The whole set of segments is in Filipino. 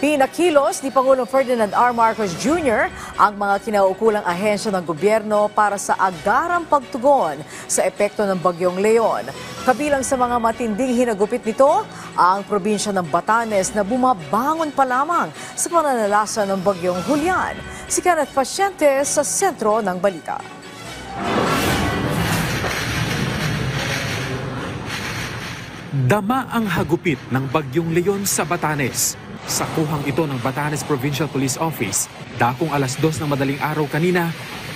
Pinakilos ni Pangulong Ferdinand R. Marcos Jr. ang mga kinaukulang ahensya ng gobyerno para sa agarang pagtugon sa epekto ng Bagyong Leon. Kabilang sa mga matinding hinagupit nito, ang probinsya ng Batanes na bumabangon pa lamang sa pananalasa ng Bagyong Julian. Si Kenneth Pasyente sa sentro ng balita. Dama ang hagupit ng Bagyong Leon sa Batanes. Sa kuhang ito ng Batanes Provincial Police Office, dakong 2:00 ng madaling araw kanina,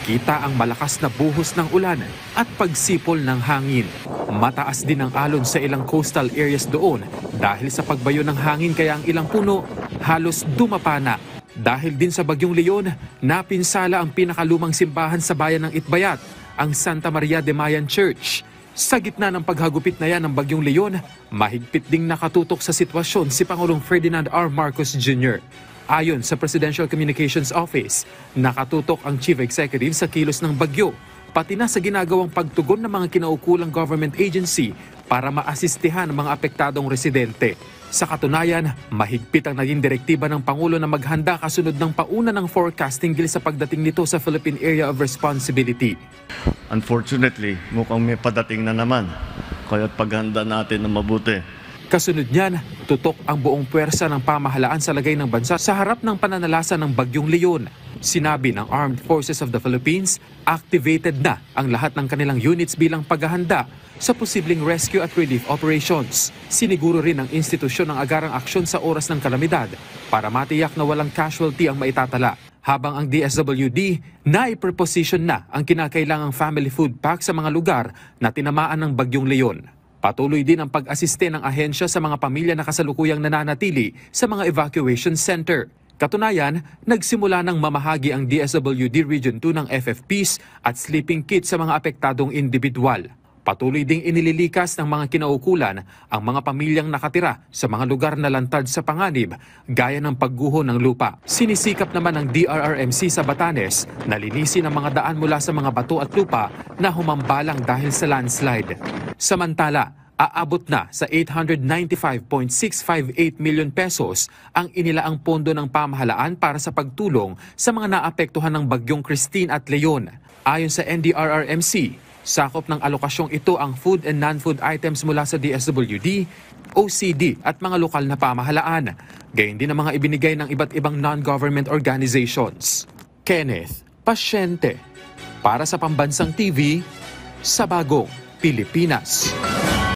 kita ang malakas na buhos ng ulan at pagsipol ng hangin. Mataas din ang alon sa ilang coastal areas doon dahil sa pagbayo ng hangin kaya ang ilang puno halos dumapana. Dahil din sa Bagyong Leon, napinsala ang pinakalumang simbahan sa bayan ng Itbayat, ang Santa Maria de Mayan Church. Sa gitna ng paghagupit na yan ng Bagyong Leon, mahigpit ding nakatutok sa sitwasyon si Pangulong Ferdinand R. Marcos Jr. Ayon sa Presidential Communications Office, nakatutok ang Chief Executive sa kilos ng bagyo, pati na sa ginagawang pagtugon ng mga kinaukulang government agency para maasistihan ang mga apektadong residente. Sa katunayan, mahigpit ang naging direktiba ng Pangulo na maghanda kasunod ng pauna ng forecasting sa pagdating nito sa Philippine Area of Responsibility. Unfortunately, mukhang may padating na naman, kaya't paghanda natin na mabuti. Kasunod niyan, tutok ang buong puwersa ng pamahalaan sa lagay ng bansa sa harap ng pananalasa ng Bagyong Leon. Sinabi ng Armed Forces of the Philippines, activated na ang lahat ng kanilang units bilang paghahanda sa posibleng rescue at relief operations. Siniguro rin ng institusyon ng agarang aksyon sa oras ng kalamidad para matiyak na walang casualty ang maitatala. Habang ang DSWD naipreposition na ang kinakailangang family food pack sa mga lugar na tinamaan ng Bagyong Leon. Patuloy din ang pag-asiste ng ahensya sa mga pamilya na kasalukuyang nananatili sa mga evacuation center. Katunayan, nagsimula ng mamahagi ang DSWD Region 2 ng FFPs at sleeping kits sa mga apektadong individual. Patuloy ding inililikas ng mga kinaukulan ang mga pamilyang nakatira sa mga lugar na lantad sa panganib gaya ng pagguho ng lupa. Sinisikap naman ng DRRMC sa Batanes na linisin ang mga daan mula sa mga bato at lupa na humambalang dahil sa landslide. Samantala, aabot na sa 895.658 million pesos ang inilaang pondo ng pamahalaan para sa pagtulong sa mga naapektuhan ng Bagyong Christine at Leon. Ayon sa NDRRMC, sakop ng alokasyong ito ang food and non-food items mula sa DSWD, OCD at mga lokal na pamahalaan. Gayon din ang mga ibinigay ng iba't ibang non-government organizations. Kenneth Pasyente, para sa Pambansang TV, sa Bagong Pilipinas.